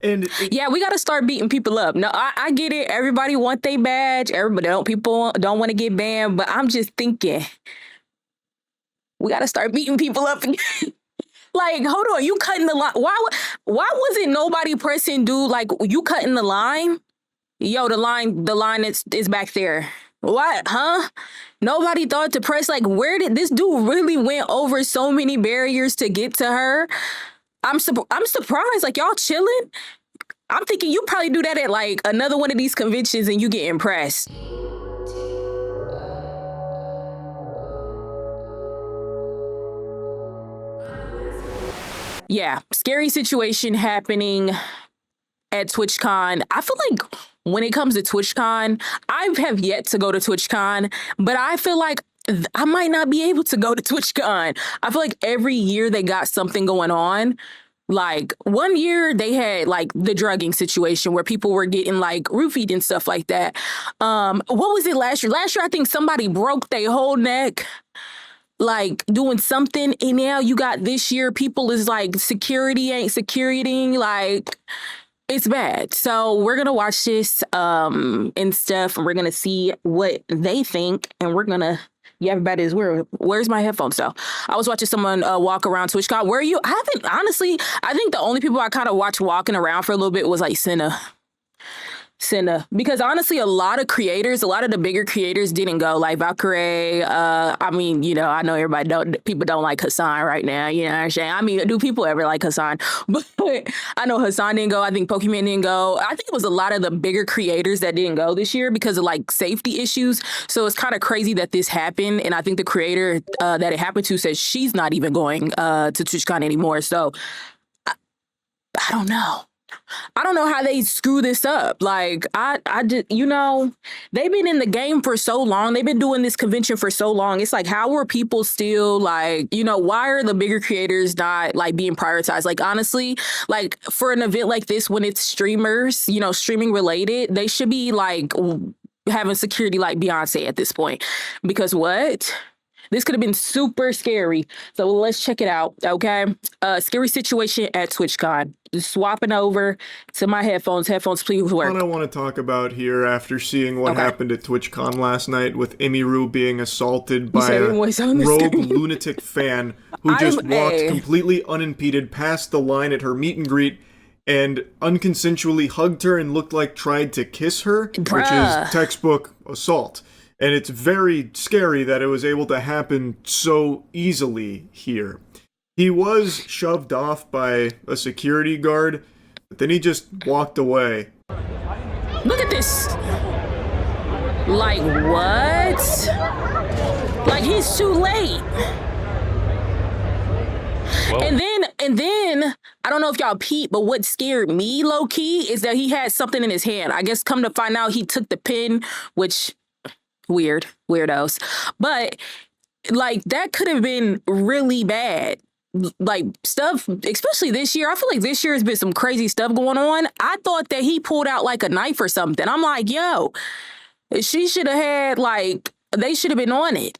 And Yeah, we got to start beating people up. No, I get it. Everybody want their badge. People don't want to get banned. But I'm just thinking, we got to start beating people up. Like, hold on, you cutting the line? Why wasn't nobody pressing dude? Like, you cutting the line? Yo, the line is back there. What? Huh? Nobody thought to press. Like, where did this dude really went over so many barriers to get to her? I'm surprised. Like, y'all chilling. I'm thinking you probably do that at like another one of these conventions and you get impressed. Yeah, scary situation happening at TwitchCon. I feel like when it comes to TwitchCon, I have yet to go to TwitchCon, but I feel like I might not be able to go to TwitchCon. I feel like every year they got something going on. Like one year they had like the drugging situation where people were getting like roofied and stuff like that. What was it last year? Last year, I think somebody broke their whole neck, like doing something. And now you got this year, people is like, security ain't securing. Like, it's bad. So we're gonna watch this and stuff, and we're gonna see what they think, and we're gonna. Yeah, everybody is where's my headphones though? I was watching someone walk around TwitchCon. Where are you? I haven't honestly. I think the only people I kind of watched walking around for a little bit was like Senna, because honestly, a lot of the bigger creators didn't go, like Valkyrie. I mean, I know people don't like Hassan right now. You know what I'm saying? I mean, do people ever like Hassan? But I know Hassan didn't go. I think Pokemon didn't go. I think it was a lot of the bigger creators that didn't go this year because of like safety issues. So it's kind of crazy that this happened. And I think the creator that it happened to says she's not even going to TwitchCon anymore. So I don't know. I don't know how they screw this up. Like, I just, they've been in the game for so long. They've been doing this convention for so long. It's like, how are people still like, why are the bigger creators not like being prioritized? Like, honestly, like for an event like this, when it's streamers, streaming related, they should be like having security like Beyonce at this point. Because what? This could have been super scary. So let's check it out, okay? Scary situation at TwitchCon. Just swapping over to my headphones. Headphones, please work. What I want to talk about here after seeing what happened at TwitchCon last night with emiru being assaulted by a rogue lunatic fan who just walked completely unimpeded past the line at her meet and greet and unconsensually hugged her and looked like tried to kiss her, which is textbook assault. And it's very scary that it was able to happen so easily here. He was shoved off by a security guard, but then he just walked away. Look at this. Like, what? Like, he's too late. Whoa. And then, I don't know if y'all peep, but what scared me low-key is that he had something in his hand. I guess come to find out he took the pin, which... weirdos. But like that could have been really bad. Like stuff, especially this year. I feel like this year has been some crazy stuff going on. I thought that he pulled out like a knife or something. I'm like, yo, she should have had like, they should have been on it.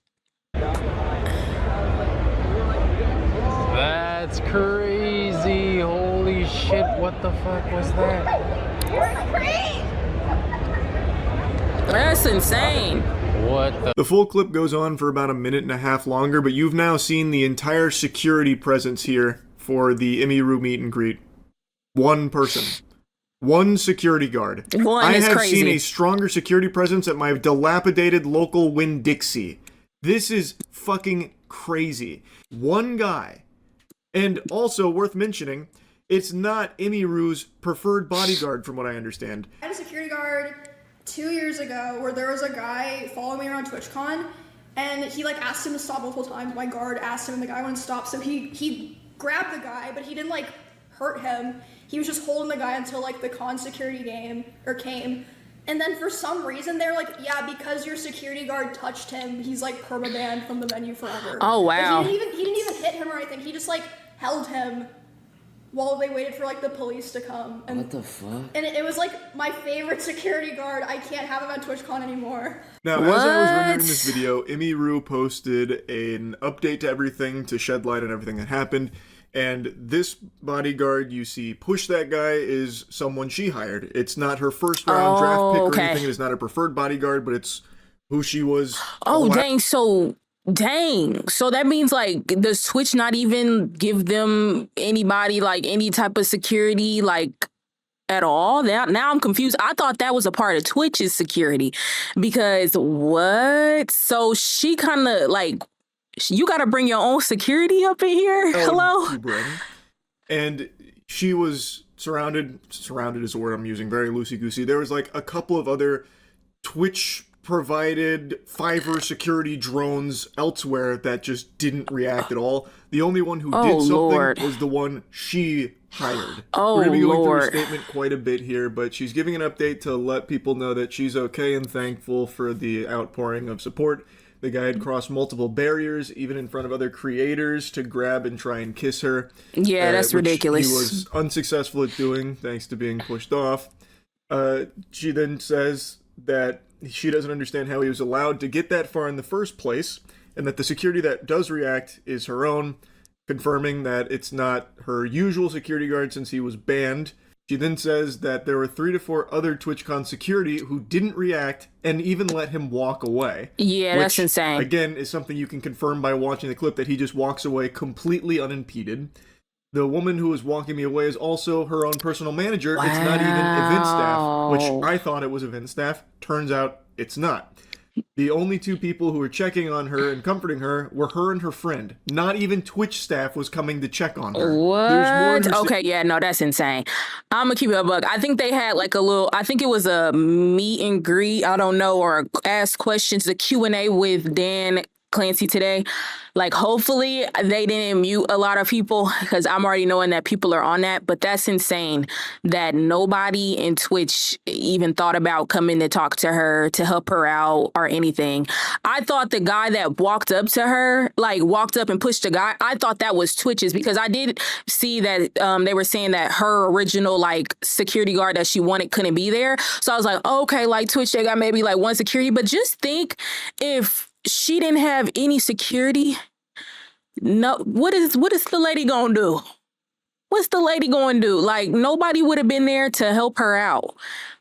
That's crazy. Holy shit, what the fuck was that? That's insane. What the full clip goes on for about a minute and a half longer, but you've now seen the entire security presence here for the emiru meet and greet. One person. One security guard. I have seen a stronger security presence at my dilapidated local Winn-Dixie. This is fucking crazy. One guy. And also worth mentioning, it's not emiru's preferred bodyguard from what I understand. I had a security guard 2 years ago where there was a guy following me around TwitchCon and he like asked him to stop multiple times. My guard asked him and the guy wouldn't stop, so he grabbed the guy, but he didn't like hurt him. He was just holding the guy until like the con security came. And then for some reason they're like, yeah, because your security guard touched him, he's like permabanned from the menu forever. Oh wow. He didn't even hit him or anything. He just like held him while they waited for like the police to come. And what the fuck? And it was like my favorite security guard. I can't have him at TwitchCon anymore. Now, as I was rendering this video, emiru posted an update to everything to shed light on everything that happened. And this bodyguard you see push that guy is someone she hired. It's not her first round draft pick or anything. It is not a preferred bodyguard, but it's who she was. Oh, dang. So that means like does Twitch not even give them anybody like any type of security like at all? Now I'm confused. I thought that was a part of Twitch's security because what? So she kind of like, you got to bring your own security up in here? Hello? And she was surrounded is the word I'm using, very loosey-goosey. There was like a couple of other Twitch provided Fiverr security drones elsewhere that just didn't react at all. The only one who did something was the one she hired. We're going to be going through her statement quite a bit here, but she's giving an update to let people know that she's okay and thankful for the outpouring of support. The guy had crossed multiple barriers, even in front of other creators, to grab and try and kiss her. Yeah, that's ridiculous. He was unsuccessful at doing, thanks to being pushed off. She then says that she doesn't understand how he was allowed to get that far in the first place, and that the security that does react is her own, confirming that it's not her usual security guard since he was banned. She then says that there were 3 to 4 other TwitchCon security who didn't react and even let him walk away. Yeah, which, that's insane. Again, is something you can confirm by watching the clip, that he just walks away completely unimpeded. The woman who was walking me away is also her own personal manager. Wow. It's not even event staff, which I thought it was event staff. Turns out it's not. The only 2 people who were checking on her and comforting her were her and her friend. Not even Twitch staff was coming to check on her. What? Okay, yeah, no, that's insane. I'm gonna keep it a buck. I think they had like I think it was a meet and greet, I don't know, or ask questions, a Q&A with Dan Clancy today. Like, hopefully they didn't mute a lot of people, because I'm already knowing that people are on that. But that's insane that nobody in Twitch even thought about coming to talk to her, to help her out or anything. I thought the guy that walked up to her, like walked up and pushed the guy, I thought that was Twitch's, because I did see that they were saying that her original like security guard that she wanted couldn't be there. So I was like, okay, like Twitch, they got maybe like one security. But just think, if she didn't have any security, no, what is the lady gonna do? What's the lady gonna do? Like, nobody would have been there to help her out.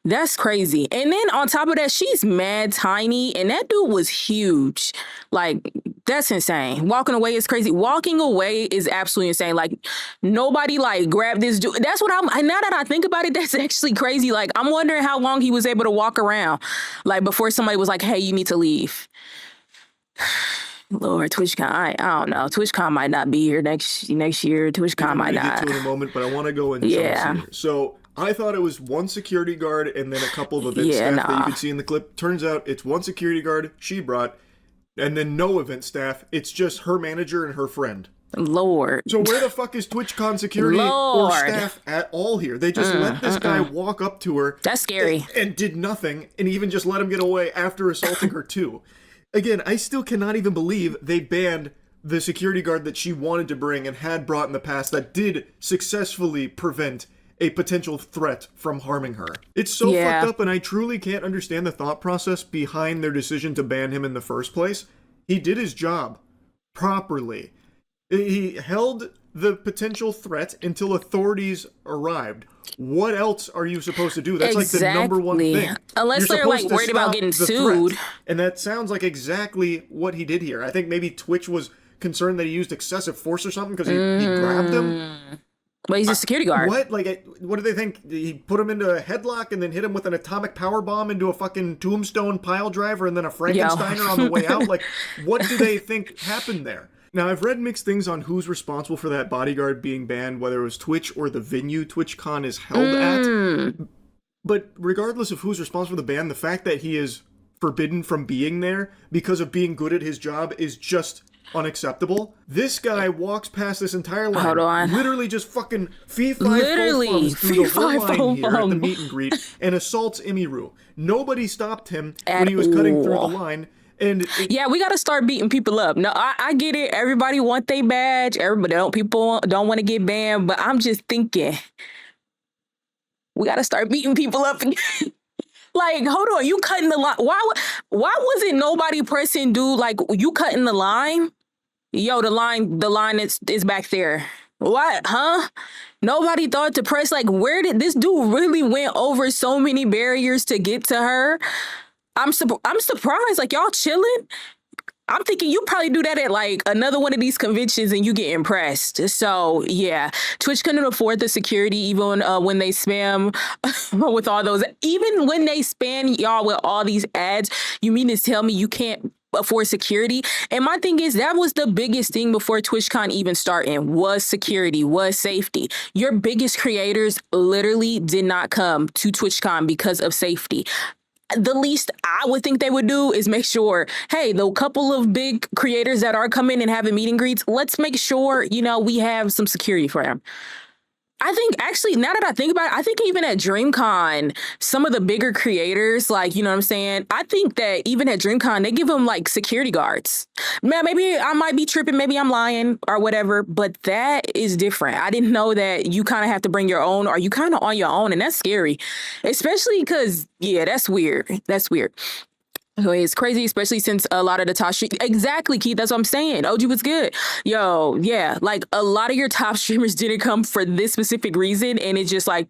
That's crazy. And then on top of that, she's mad tiny, and that dude was huge. Like, that's insane. Walking away is crazy. Walking away is absolutely insane. Like, nobody like grabbed this dude. That's what now that I think about it, that's actually crazy. Like, I'm wondering how long he was able to walk around, like, before somebody was like, hey, you need to leave. Lord, TwitchCon, I don't know. TwitchCon might not be here next year. TwitchCon might not. Get to it in a moment, but I want to go in chunks here. So I thought it was one security guard and then a couple of event staff that you could see in the clip. Turns out it's one security guard she brought, and then no event staff. It's just her manager and her friend. Lord. So where the fuck is TwitchCon security or staff at all here? They just let this guy walk up to her. That's scary. And did nothing, and even just let him get away after assaulting her too. Again, I still cannot even believe they banned the security guard that she wanted to bring and had brought in the past that did successfully prevent a potential threat from harming her. It's so fucked up, and I truly can't understand the thought process behind their decision to ban him in the first place. He did his job properly. He held the potential threat until authorities arrived. What else are you supposed to do? That's like the number one thing. Unless they're like worried about getting sued. And that sounds like exactly what he did here. I think maybe Twitch was concerned that he used excessive force or something because he grabbed him. But he's a security guard. What? Like, what do they think? He put him into a headlock and then hit him with an atomic power bomb into a fucking tombstone pile driver and then a Frankensteiner on the way out? Like, what do they think happened there? Now, I've read mixed things on who's responsible for that bodyguard being banned, whether it was Twitch or the venue TwitchCon is held at. But regardless of who's responsible for the ban, the fact that he is forbidden from being there because of being good at his job is just unacceptable. This guy walks past this entire line. Hold on. Literally just fucking fee-fi-fo-fums through the whole line here at the meet and greet and assaults emiru. Nobody stopped him when he was cutting through the line. And yeah, we got to start beating people up. No, I get it. Everybody want their badge. People don't want to get banned. But I'm just thinking, we got to start beating people up. Like, hold on, you cutting the line? Why wasn't nobody pressing dude? Like, you cutting the line? Yo, the line is back there. What? Huh? Nobody thought to press, like, where did this dude really went over so many barriers to get to her? I'm surprised. Like, y'all chilling? I'm thinking you probably do that at like another one of these conventions and you get impressed. So yeah, Twitch couldn't afford the security even when they spam with all those. Even when they spam y'all with all these ads, you mean to tell me you can't afford security? And my thing is, that was the biggest thing before TwitchCon even starting, was security, was safety. Your biggest creators literally did not come to TwitchCon because of safety. The least I would think they would do is make sure, hey, the couple of big creators that are coming and having meet and greets, let's make sure, you know, we have some security for them. I think actually, now that I think about it, I think even at DreamCon, some of the bigger creators, like, you know what I'm saying? I think that even at DreamCon, they give them like security guards. Man, maybe I might be tripping, maybe I'm lying or whatever, but that is different. I didn't know that you kind of have to bring your own, or you kind of on your own, and that's scary. Especially because, yeah, that's weird. That's weird. It's crazy, especially since a lot of the top streamers, exactly, Keith, that's what I'm saying. OG was good. Yo, yeah, like a lot of your top streamers didn't come for this specific reason, and it just like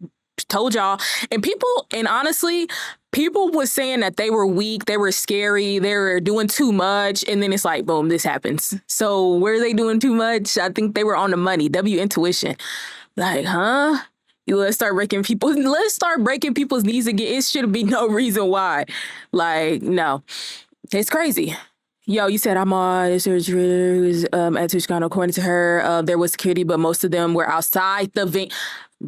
told y'all. And people, and honestly, people was saying that they were weak, they were scary, they were doing too much, and then it's like, boom, this happens. So were they doing too much? I think they were on the money. W intuition. Like, huh? Let's start breaking people's knees again. It should be no reason why. Like, no. It's crazy. Yo, you said I'm on at TwitchCon. According to her, there was security, but most of them were outside the venue.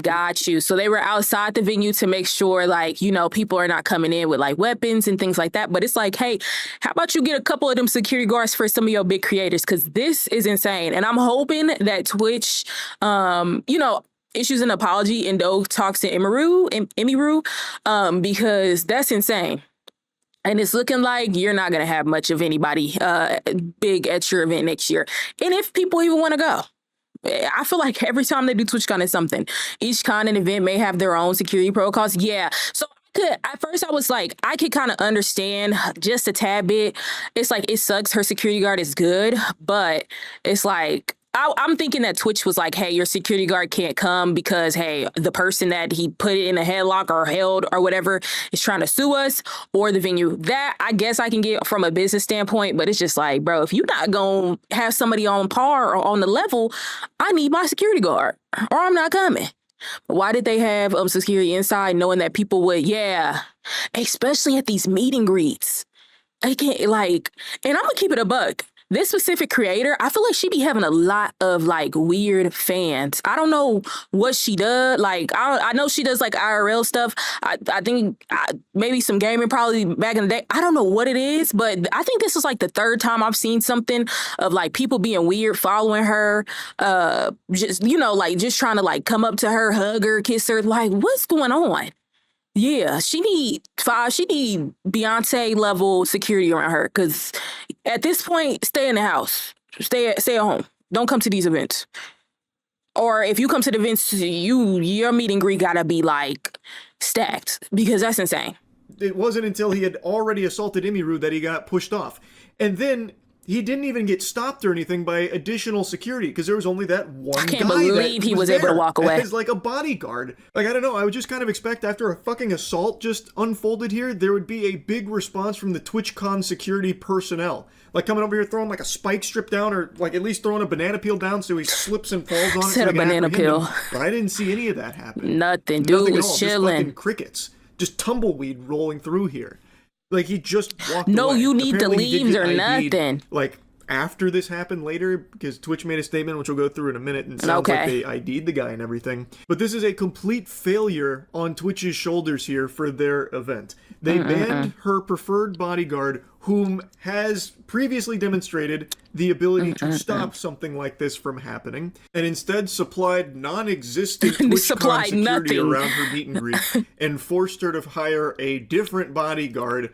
Got you. So they were outside the venue to make sure, like, you know, people are not coming in with like weapons and things like that. But it's like, hey, how about you get a couple of them security guards for some of your big creators? Because this is insane. And I'm hoping that Twitch, you know, issues an apology and Doe talks to emiru, because that's insane. And it's looking like you're not going to have much of anybody big at your event next year. And if people even want to go, I feel like every time they do TwitchCon is something. Each con and event may have their own security protocols. Yeah. So at first I was like, I could kind of understand just a tad bit. It's like, it sucks. Her security guard is good, but it's like, I'm thinking that Twitch was like, hey, your security guard can't come because, hey, the person that he put in a headlock or held or whatever is trying to sue us, or the venue. That I guess I can get from a business standpoint, but it's just like, bro, if you're not going to have somebody on par or on the level, I need my security guard or I'm not coming. Why did they have security inside knowing that people would, yeah, especially at these meet and greets? I can't, like, and I'm going to keep it a buck. This specific creator, I feel like she be having a lot of like weird fans. I don't know what she does. Like, I know she does like IRL stuff. I think maybe some gaming probably back in the day. I don't know what it is, but I think this is like the third time I've seen something of like people being weird, following her, just, you know, like just trying to like come up to her, hug her, kiss her. Like, what's going on? Yeah, she need Beyonce level security around her, because at this point, stay in the house, stay at home. Don't come to these events. Or if you come to the events, your meet and greet gotta be like stacked, because that's insane. It wasn't until he had already assaulted emiru that he got pushed off, and then he didn't even get stopped or anything by additional security, because there was only that one guy. I can't believe he was able to walk away as like a bodyguard. Like, I don't know, I would just kind of expect after a fucking assault just unfolded here, there would be a big response from the TwitchCon security personnel. Like coming over here throwing like a spike strip down, or like at least throwing a banana peel down so he slips and falls on it. Said a banana peel. But I didn't see any of that happen. Nothing. Dude was chilling. Just fucking crickets. Just tumbleweed rolling through here. Like, he just walked away. No, you need Apparently, the leaves or nothing. Like, after this happened later, because Twitch made a statement, which we'll go through in a minute, and it sounds like they ID'd the guy and everything. But this is a complete failure on Twitch's shoulders here for their event. They banned her preferred bodyguard, whom has previously demonstrated the ability to stop something like this from happening, and instead supplied non-existent TwitchCon security around her meet and greet, and forced her to hire a different bodyguard,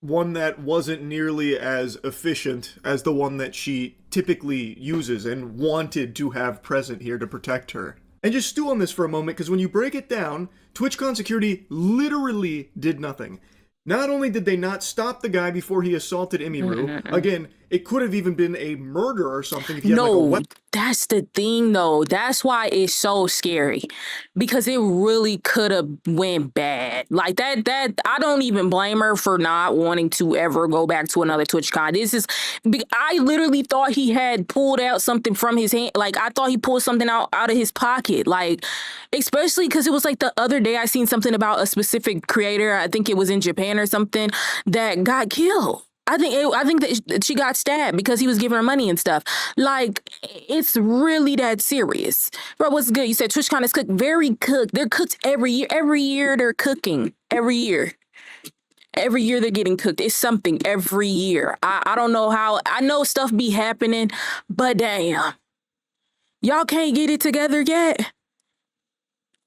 one that wasn't nearly as efficient as the one that she typically uses and wanted to have present here to protect her. And just stew on this for a moment, because when you break it down, TwitchCon security literally did nothing. Not only did they not stop the guy before he assaulted emiru, again, it could have even been a murder or something if he had like a weapon. That's the thing though. That's why it's so scary, because it really could have went bad. Like that I don't even blame her for not wanting to ever go back to another TwitchCon. I literally thought he had pulled out something from his hand. Like I thought he pulled something out of his pocket. Like, especially because it was like the other day I seen something about a specific creator, I think it was in Japan or something, that got killed. I think that she got stabbed because he was giving her money and stuff. Like, it's really that serious. Bro, what's good? You said TwitchCon is cooked. Very cooked. They're cooked every year. Every year they're cooking. Every year. Every year they're getting cooked. It's something every year. I don't know how. I know stuff be happening, but damn. Y'all can't get it together yet?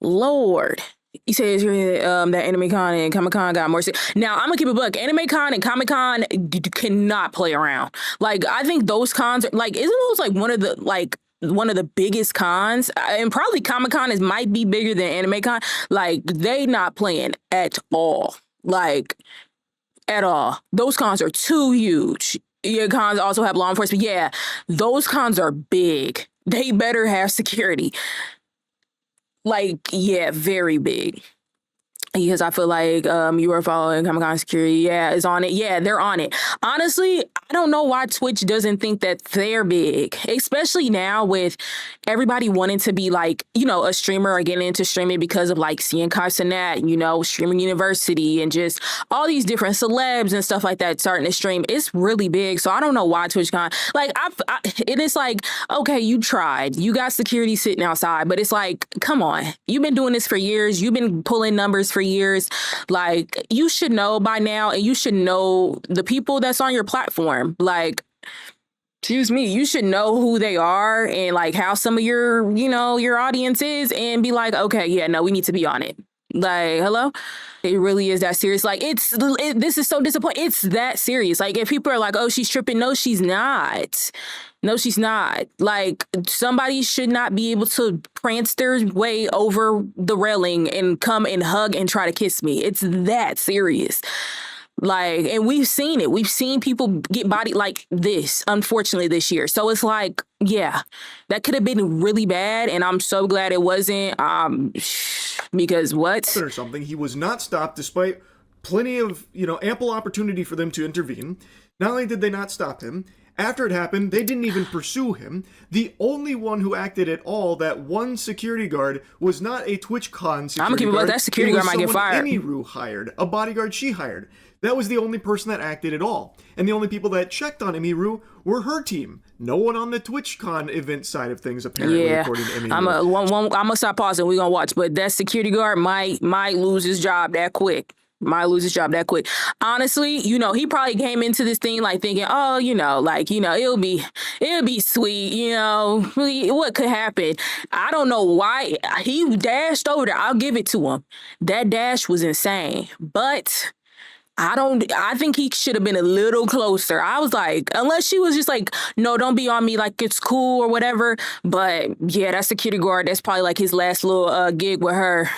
Lord. He says that Anime Con and Comic Con got more. Now I'm gonna keep it buck. Anime Con and Comic Con cannot play around. Like I think those cons are like, isn't those like one of the biggest cons? And probably Comic Con might be bigger than Anime Con. Like they not playing at all. Like at all. Those cons are too huge. Yeah, cons also have law enforcement. Yeah, those cons are big. They better have security. Like, yeah, very big. Because I feel like you were following Comic-Con security. Yeah, is on it. Yeah, they're on it. Honestly, I don't know why Twitch doesn't think that they're big, especially now with everybody wanting to be like, you know, a streamer or getting into streaming because of like seeing Sinat, you know, Streaming University and just all these different celebs and stuff like that starting to stream. It's really big. So I don't know why TwitchCon, like, it is like, okay, you tried. You got security sitting outside, but it's like, come on. You've been doing this for years. You've been pulling numbers for years. Like, you should know by now, and you should know the people that's on your platform. Like, excuse me, you should know who they are and like how some of your, you know, your audience is, and be like, okay, yeah, no, we need to be on it. Like, hello? It really is that serious. Like, this is so disappointing. It's that serious. Like, if people are like, oh, she's tripping. No, she's not. No, she's not. Like, somebody should not be able to prance their way over the railing and come and hug and try to kiss me. It's that serious. Like, and we've seen it. We've seen people get bodied like this, unfortunately, this year. So it's like, yeah, that could have been really bad. And I'm so glad it wasn't. Because what? Or something. He was not stopped despite plenty of, you know, ample opportunity for them to intervene. Not only did they not stop him, after it happened, they didn't even pursue him. The only one who acted at all, that one security guard, was not a TwitchCon security guard. I'm gonna keep it about that security guard might get fired. emiru hired, a bodyguard she hired. That was the only person that acted at all. And the only people that checked on emiru were her team. No one on the TwitchCon event side of things, apparently, according to emiru. I'm gonna stop pausing. We're gonna watch. But that security guard might lose his job that quick. Honestly, you know, he probably came into this thing like thinking, oh, you know, like, you know, it'll be sweet, you know, what could happen? I don't know why he dashed over there. I'll give it to him. That dash was insane, but I think he should have been a little closer. I was like, unless she was just like, no, don't be on me, like it's cool or whatever. But yeah, that security guard, that's probably like his last little gig with her.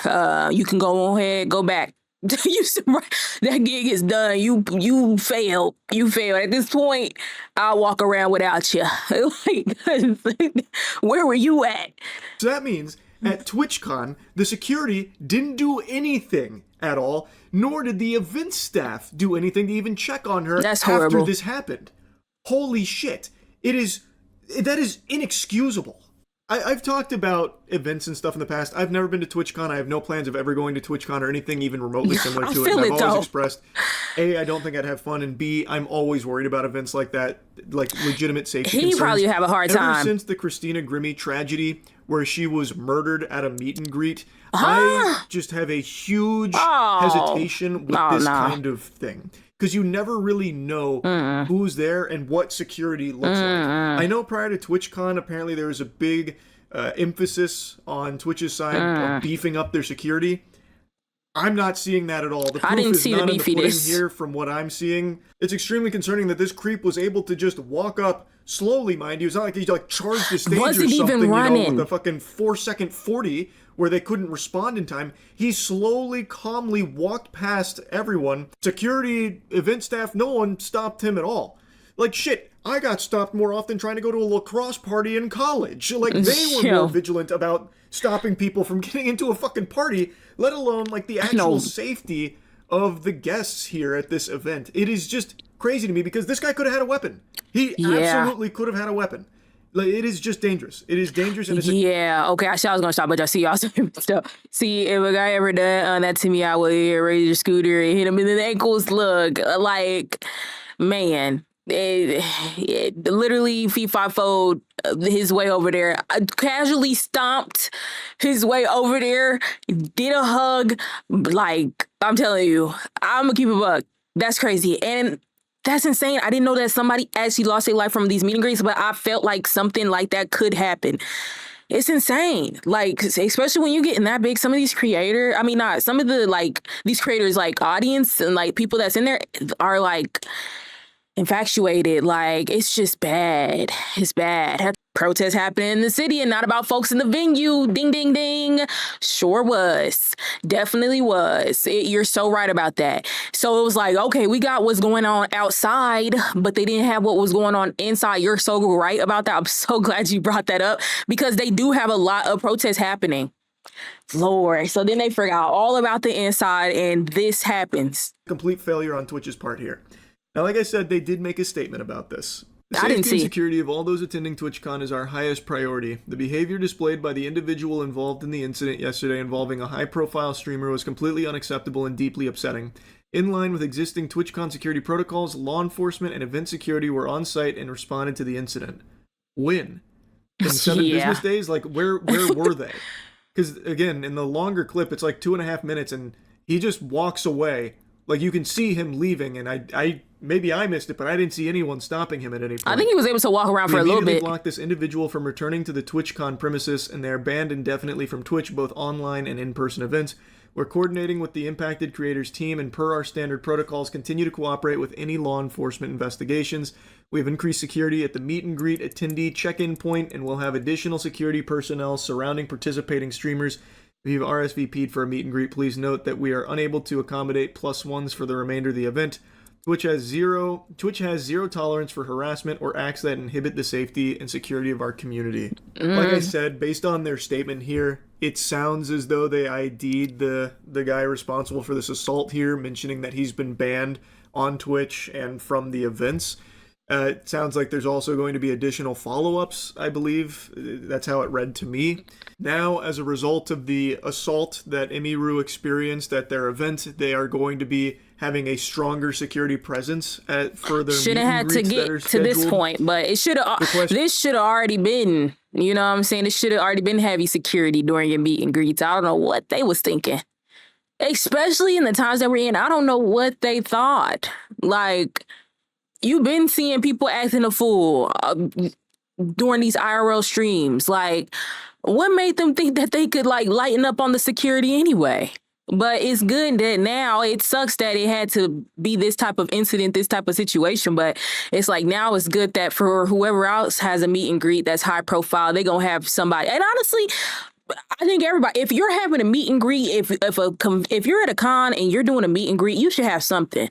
You can go ahead, go back. That gig is done. You failed. At this point, I'll walk around without you. Like, where were you at? So that means at TwitchCon, the security didn't do anything at all, nor did the event staff do anything to even check on her after this happened. Holy shit. That is inexcusable. I've talked about events and stuff in the past. I've never been to TwitchCon. I have no plans of ever going to TwitchCon or anything even remotely similar to it. And I've always expressed, A, I don't think I'd have fun, and B, I'm always worried about events like that, like legitimate safety concerns. He probably have a hard time. Ever since the Christina Grimmie tragedy, where she was murdered at a meet and greet, I just have a huge hesitation with this kind of thing. Because you never really know who's there and what security looks like. I know prior to TwitchCon, apparently there was a big emphasis on Twitch's side of beefing up their security. I'm not seeing that at all. The proof is not in the pudding here from what I'm seeing. It's extremely concerning that this creep was able to just walk up slowly, mind you. It's not like he like charged the stage or something, you know, with a fucking 4-second 40. where they couldn't respond in time. He slowly, calmly walked past everyone. Security, event staff, no one stopped him at all. Like, shit, I got stopped more often trying to go to a lacrosse party in college. Like, they were more vigilant about stopping people from getting into a fucking party, let alone, like, the actual safety of the guests here at this event. It is just crazy to me because this guy could have had a weapon. He absolutely could have had a weapon. Like, it is just dangerous. It is dangerous. And it's okay. I said I was gonna stop, but I see y'all stuff. See, if a guy ever done that to me, I would raise your scooter and hit him in the ankles. Look, like, man, it literally fee-fi-foed his way over there. Casually stomped his way over there. Did a hug. Like, I'm telling you, I'm gonna keep it buck. That's crazy. And that's insane. I didn't know that somebody actually lost their life from these meet and greets, but I felt like something like that could happen. It's insane. Like, especially when you're getting that big, some of these creators, I mean, not some of the, like, these creators, like, audience and, like, people that's in there are, like, infatuated. Like, it's just bad. It's bad. Had protests happening in the city and not about folks in the venue. Ding, ding, ding. Sure was. Definitely was. You're so right about that. So it was like, okay, we got what's going on outside, but they didn't have what was going on inside. You're so right about that. I'm so glad you brought that up because they do have a lot of protests happening. Lord. So then they forgot all about the inside and this happens. Complete failure on Twitch's part here. Now, like I said, they did make a statement about this. The I didn't safety see. and security of all those attending TwitchCon is our highest priority. The behavior displayed by the individual involved in the incident yesterday involving a high-profile streamer was completely unacceptable and deeply upsetting. In line with existing TwitchCon security protocols, law enforcement and event security were on site and responded to the incident. When? In 7 business days? Like, where were they? Because, again, in the longer clip, it's like 2.5 minutes, and he just walks away. Like, you can see him leaving, and I maybe I missed it, but I didn't see anyone stopping him at any point. I think he was able to walk around for a little bit. They immediately blocked this individual from returning to the TwitchCon premises, and they are banned indefinitely from Twitch, both online and in-person events. We're coordinating with the impacted creators team, and per our standard protocols, continue to cooperate with any law enforcement investigations. We have increased security at the meet and greet attendee check-in point, and we'll have additional security personnel surrounding participating streamers. If you've RSVP'd for a meet and greet, please note that we are unable to accommodate +1s for the remainder of the event. Twitch has zero tolerance for harassment or acts that inhibit the safety and security of our community. Like I said, based on their statement here, it sounds as though they ID'd the guy responsible for this assault here, mentioning that he's been banned on Twitch and from the events. It sounds like there's also going to be additional follow-ups, I believe. That's how it read to me. Now, as a result of the assault that emiru experienced at their event, they are going to be having a stronger security presence at further should have had to get to this point, but it should have. This should have already been. You know what I'm saying? It should have already been heavy security during your meet and greets. I don't know what they was thinking, especially in the times that we're in. I don't know what they thought. Like, you've been seeing people acting a fool during these IRL streams. Like, what made them think that they could, like, lighten up on the security anyway? But it's good that now it sucks that it had to be this type of incident, this type of situation. But it's like now it's good that for whoever else has a meet and greet that's high profile, they're going to have somebody. And honestly, I think everybody, if you're having a meet and greet, if you're at a con and you're doing a meet and greet, you should have something.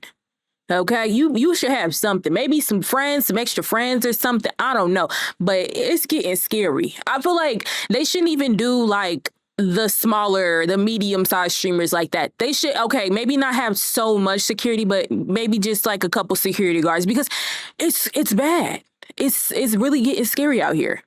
Okay, you should have something. Maybe some friends, some extra friends or something. I don't know. But it's getting scary. I feel like they shouldn't even do like the medium-sized streamers like that. They should, okay, maybe not have so much security, but maybe just like a couple security guards because it's bad. It's really getting scary out here.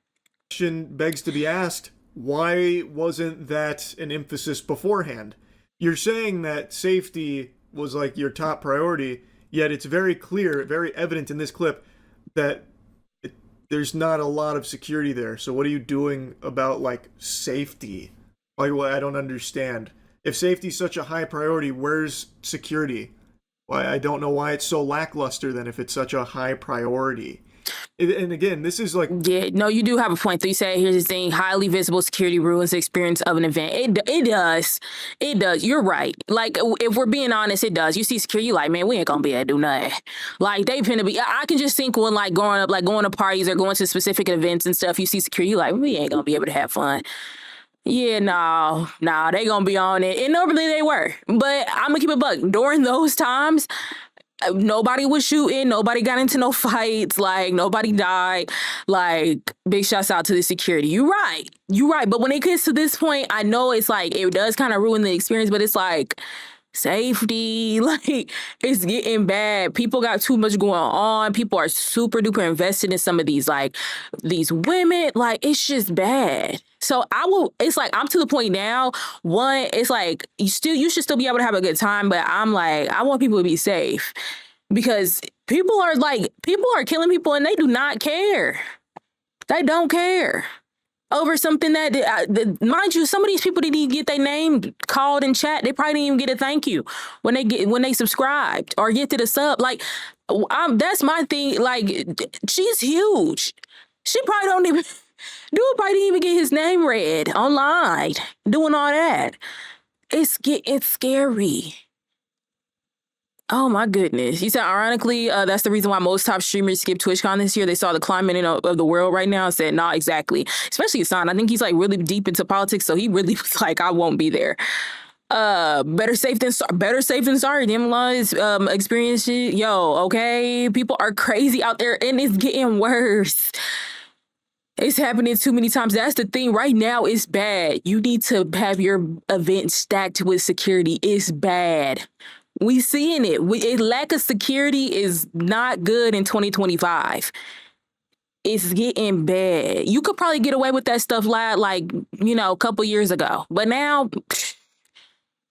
Question begs to be asked, why wasn't that an emphasis beforehand? You're saying that safety was like your top priority, yet it's very clear, very evident in this clip that there's not a lot of security there. So what are you doing about like safety? Like, well, I don't understand. If safety is such a high priority, where's security? Why, I don't know why it's so lackluster then if it's such a high priority. And again, this is like... Yeah, no, you do have a point. So you say, here's the thing, highly visible security ruins the experience of an event. It does. It does. You're right. Like, if we're being honest, it does. You see security, you're like, man, we ain't gonna be able to do nothing. Like, they finna be... I can just think when, like, growing up, like, going to parties or going to specific events and stuff, you see security, you're like, we ain't gonna be able to have fun. Yeah, no, they gonna be on it. And normally they were. But I'm gonna keep it buck. During those times, nobody was shooting, nobody got into no fights, like nobody died. Like, big shouts out to the security. You're right. But when it gets to this point, I know it's like it does kind of ruin the experience, but it's like safety, like it's getting bad. People got too much going on. People are super duper invested in some of these women. Like, it's just bad. So it's like I'm to the point now. One, it's like you should still be able to have a good time, but I'm like, I want people to be safe because people are killing people and they do not care. They don't care over something that, mind you, some of these people didn't even get their name called in chat. They probably didn't even get a thank you when they subscribed or get to the sub. Like, that's my thing. Like, she's huge. She probably don't even. Dude probably didn't even get his name read online. Doing all that, it's scary. Oh my goodness. He said, ironically, that's the reason why most top streamers skipped TwitchCon this year. They saw the climate of the world right now and said, nah, exactly. Especially Hassan. I think he's like really deep into politics. So he really was like, I won't be there. Better safe than sorry. Them laws, experiences. Yo, okay. People are crazy out there and it's getting worse. It's happening too many times. That's the thing. Right now, it's bad. You need to have your event stacked with security. It's bad. We seeing it. Lack of security is not good in 2025. It's getting bad. You could probably get away with that stuff like a couple years ago. But now,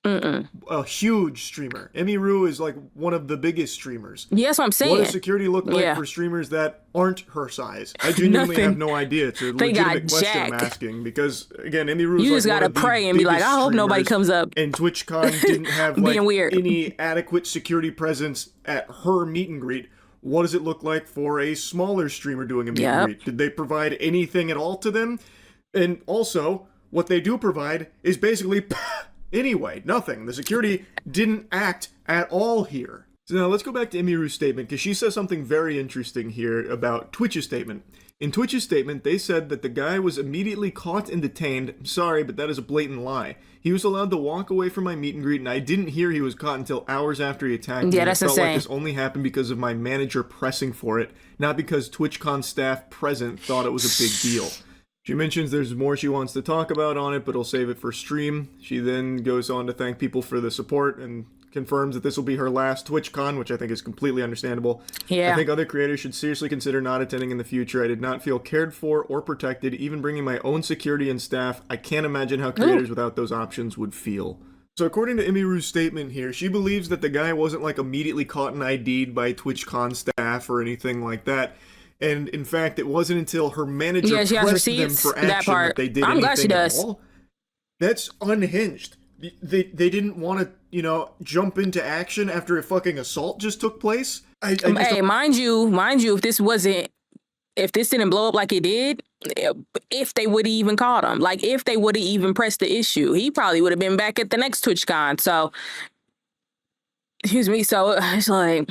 a huge streamer. emiru is like one of the biggest streamers. Yeah, that's what I'm saying. What does security look like for streamers that aren't her size? I genuinely have no idea. It's a legitimate question I'm asking because, again, emiru is you just gotta pray and be like, I hope nobody comes up. And TwitchCon didn't have any adequate security presence at her meet and greet. What does it look like for a smaller streamer doing a meet and greet? Did they provide anything at all to them? And also, what they do provide is basically anyway, nothing. The security didn't act at all here. So now let's go back to emiru's statement, because she says something very interesting here about Twitch's statement. In Twitch's statement, they said that the guy was immediately caught and detained. I'm sorry, but that is a blatant lie. He was allowed to walk away from my meet and greet, and I didn't hear he was caught until hours after he attacked me. Yeah, that's insane. It felt like this only happened because of my manager pressing for it, not because TwitchCon staff present thought it was a big deal. She mentions there's more she wants to talk about on it, but will save it for stream. She then goes on to thank people for the support and confirms that this will be her last TwitchCon, which I think is completely understandable. Yeah. I think other creators should seriously consider not attending in the future. I did not feel cared for or protected, even bringing my own security and staff. I can't imagine how creators without those options would feel. So according to emiru's statement here, she believes that the guy wasn't like immediately caught and ID'd by TwitchCon staff or anything like that. And in fact, it wasn't until her manager pressed them for action that they did anything at all. That's unhinged. They didn't want to, jump into action after a fucking assault just took place. Mind you, if this didn't blow up like it did, if they would have even caught him, like if they would have even pressed the issue, he probably would have been back at the next TwitchCon. So, excuse me. So it's like,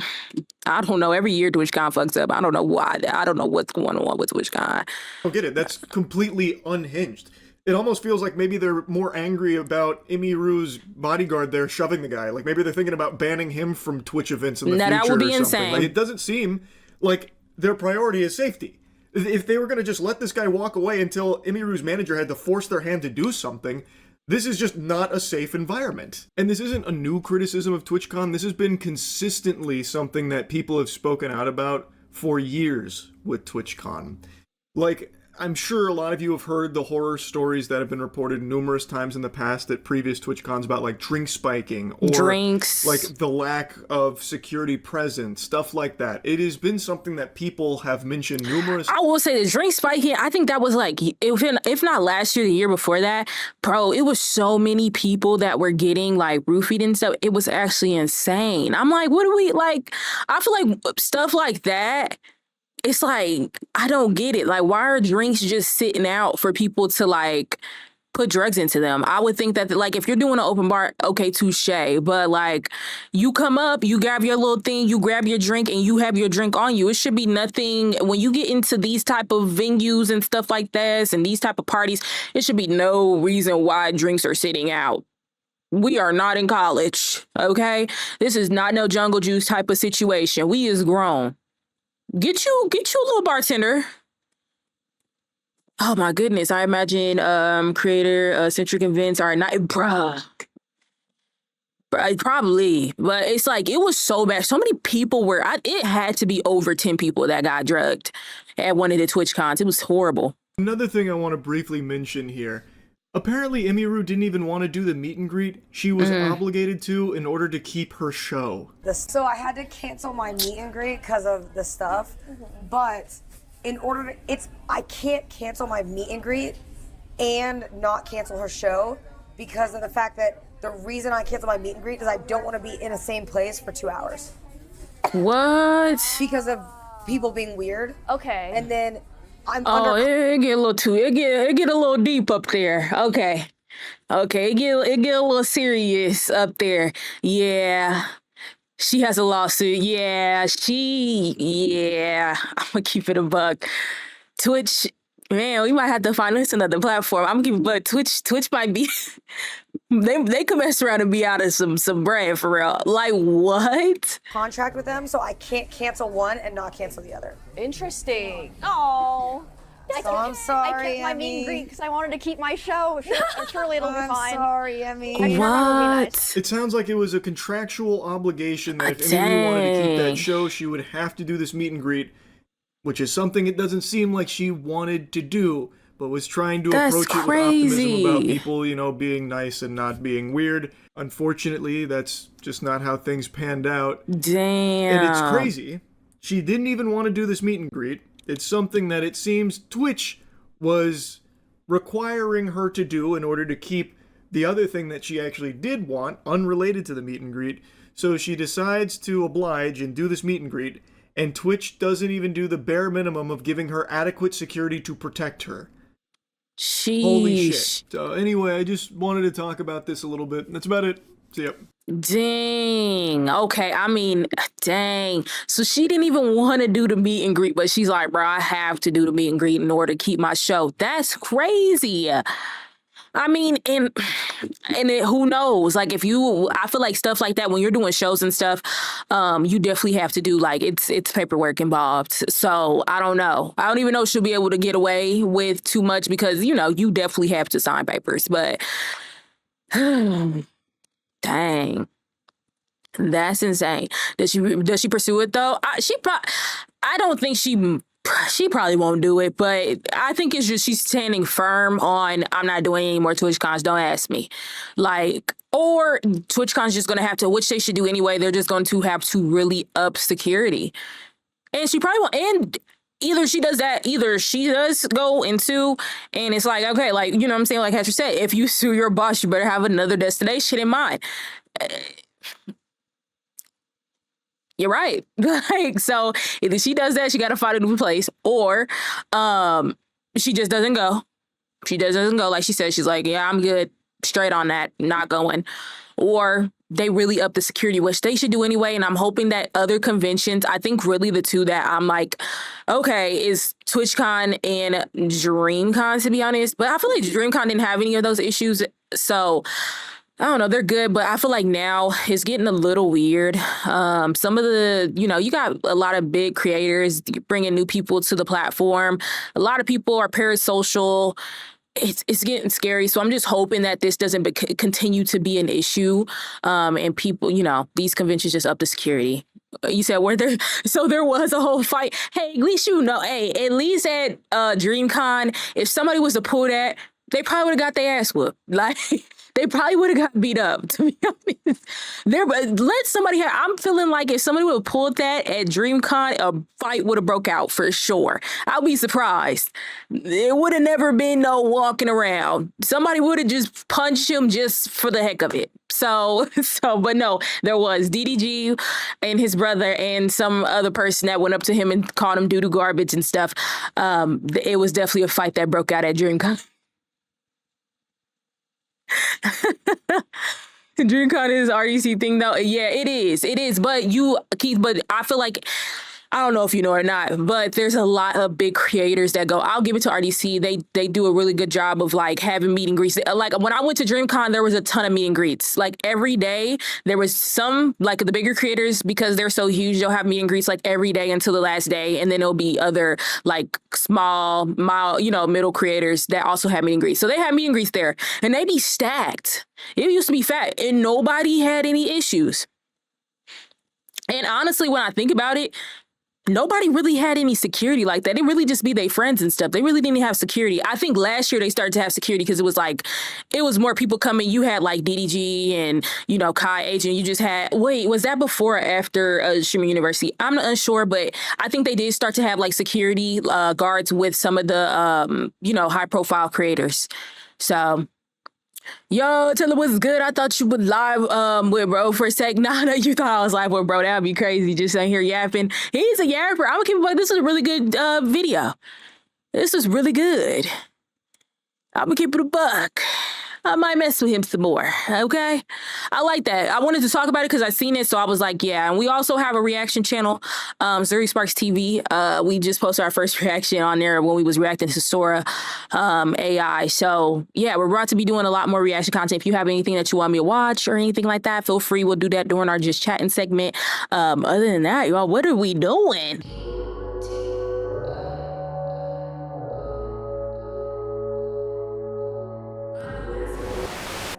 I don't know. Every year TwitchCon fucks up. I don't know why. I don't know what's going on with TwitchCon. I don't get it. That's completely unhinged. It almost feels like maybe they're more angry about emiru's bodyguard there shoving the guy. Like maybe they're thinking about banning him from Twitch events in the future. That would be or something. insane. Like, it doesn't seem like their priority is safety. If they were going to just let this guy walk away until emiru's manager had to force their hand to do something, this is just not a safe environment. And this isn't a new criticism of TwitchCon. This has been consistently something that people have spoken out about for years with TwitchCon. Like, I'm sure a lot of you have heard the horror stories that have been reported numerous times in the past at previous TwitchCons about like drink spiking or like the lack of security present, stuff like that. It has been something that people have mentioned numerous. I will say the drink spiking, I think that was like, if not last year, the year before that, bro, it was so many people that were getting like roofied and stuff. It was actually insane. I'm like, what do we like? I feel like stuff like that. It's like, I don't get it. Like, why are drinks just sitting out for people to like put drugs into them. I would think that, like, if you're doing an open bar, okay, touche. But, like, you come up, you grab your little thing, you grab your drink, and you have your drink on you. It should be nothing. When you get into these type of venues and stuff like this and these type of parties, it should be no reason why drinks are sitting out. We are not in college, okay? This is not no Jungle Juice type of situation. We is grown. Get you a little bartender. Oh my goodness, I imagine creator centric events are not probably, but it's like it was so bad. So many people were it had to be over 10 people that got drugged at one of the TwitchCons. It was horrible. Another thing I want to briefly mention here. Apparently emiru didn't even want to do the meet and greet. She was obligated to in order to keep her show. So I had to cancel my meet and greet because of the stuff, but in order to, I can't cancel my meet and greet and not cancel her show because of the fact that the reason I cancel my meet and greet is I don't want to be in the same place for 2 hours. What? Because of people being weird. Okay. And then it get a little it get a little deep up there. Okay. It get a little serious up there. Yeah. She has a lawsuit. Yeah, I'm gonna keep it a buck. Twitch, man, we might have to find us another platform. I'm gonna keep it, but Twitch might be, they could mess around and be out of some bread for real. Like, what? Contract with them, so I can't cancel one and not cancel the other. Interesting. Oh. So I'm sorry, I kept my meet and greet because I wanted to keep my show. Surely it'll be fine. I'm sorry, Emmy. What? It sounds like it was a contractual obligation that if emiru wanted to keep that show, she would have to do this meet and greet, which is something it doesn't seem like she wanted to do, but was trying to approach it with optimism about people, being nice and not being weird. Unfortunately, that's just not how things panned out. Damn. And it's crazy. She didn't even want to do this meet and greet. It's something that it seems Twitch was requiring her to do in order to keep the other thing that she actually did want, unrelated to the meet and greet. So she decides to oblige and do this meet and greet, and Twitch doesn't even do the bare minimum of giving her adequate security to protect her. Sheesh. Holy shit. So anyway, I just wanted to talk about this a little bit. That's about it. See ya. Dang. Okay. I mean, dang. So she didn't even want to do the meet and greet, but she's like, bro, I have to do the meet and greet in order to keep my show. That's crazy. I mean, and who knows? Like, I feel like stuff like that, when you're doing shows and stuff, you definitely have to do, like, it's paperwork involved. So I don't know. I don't even know if she'll be able to get away with too much because, you definitely have to sign papers. But dang, that's insane. Does she pursue it though? I don't think she probably won't do it, but I think it's just she's standing firm on, I'm not doing any more TwitchCons, don't ask me. Like, or TwitchCon's just gonna have to, which they should do anyway, they're just going to have to really up security. And she probably won't, and either she does that, either she does go and sue, and it's like, okay, like, you know what I'm saying? Like Hester said, if you sue your boss, you better have another destination in mind. You're right. Like, so either she does that, she got to find a new place, or she just doesn't go. She doesn't go. Like she said, she's like, yeah, I'm good. Straight on that. Not going. Or they really up the security, which they should do anyway. And I'm hoping that other conventions, I think really the two that I'm like, okay, is TwitchCon and DreamCon, to be honest. But I feel like DreamCon didn't have any of those issues. So I don't know, they're good, but I feel like now it's getting a little weird. Some of the, you got a lot of big creators bringing new people to the platform. A lot of people are parasocial. It's getting scary. So I'm just hoping that this doesn't continue to be an issue. And people, these conventions just up the security. You said, so there was a whole fight. Hey, at least at least at DreamCon, if somebody was to pull that, they probably would have got their ass whooped. Like, they probably would have got beat up, to be honest. I'm feeling like if somebody would have pulled that at DreamCon, a fight would have broke out for sure. I'll be surprised. It would have never been no walking around. Somebody would have just punched him just for the heck of it. But no, there was DDG and his brother and some other person that went up to him and called him doo-doo garbage and stuff. It was definitely a fight that broke out at DreamCon. DreamCon is RDC thing though. Yeah, it is. It is. But Keith, but I feel like, I don't know if you know or not, but there's a lot of big creators that go. I'll give it to RDC. They do a really good job of like having meet and greets. Like when I went to DreamCon, there was a ton of meet and greets. Like every day there was some, like the bigger creators, because they're so huge, they'll have meet and greets like every day until the last day. And then there'll be other like small, middle creators that also have meet and greets. So they have meet and greets there and they be stacked. It used to be fat and nobody had any issues. And honestly, when I think about it, nobody really had any security like that. It really just be their friends and stuff. They really didn't have security. I think last year they started to have security because it was more people coming. You had like DDG and, Kai Agent. You just had, wait, was that before or after Streaming University? I'm not unsure, but I think they did start to have like security guards with some of the, high profile creators. So, yo, tell her what's good. I thought you would live with bro for a sec. Nah, you thought I was live with bro. That'd be crazy. Just sitting here yapping. He's a yapper. I'm gonna keep it like this is a really good video. This is really good. I'm gonna keep it a buck. I might mess with him some more, okay? I like that. I wanted to talk about it because I seen it, so I was like, yeah. And we also have a reaction channel, Zuri Sparks TV. We just posted our first reaction on there when we was reacting to Sora AI. So, yeah, we're about to be doing a lot more reaction content. If you have anything that you want me to watch or anything like that, feel free. We'll do that during our Just Chatting segment. Other than that, y'all, what are we doing?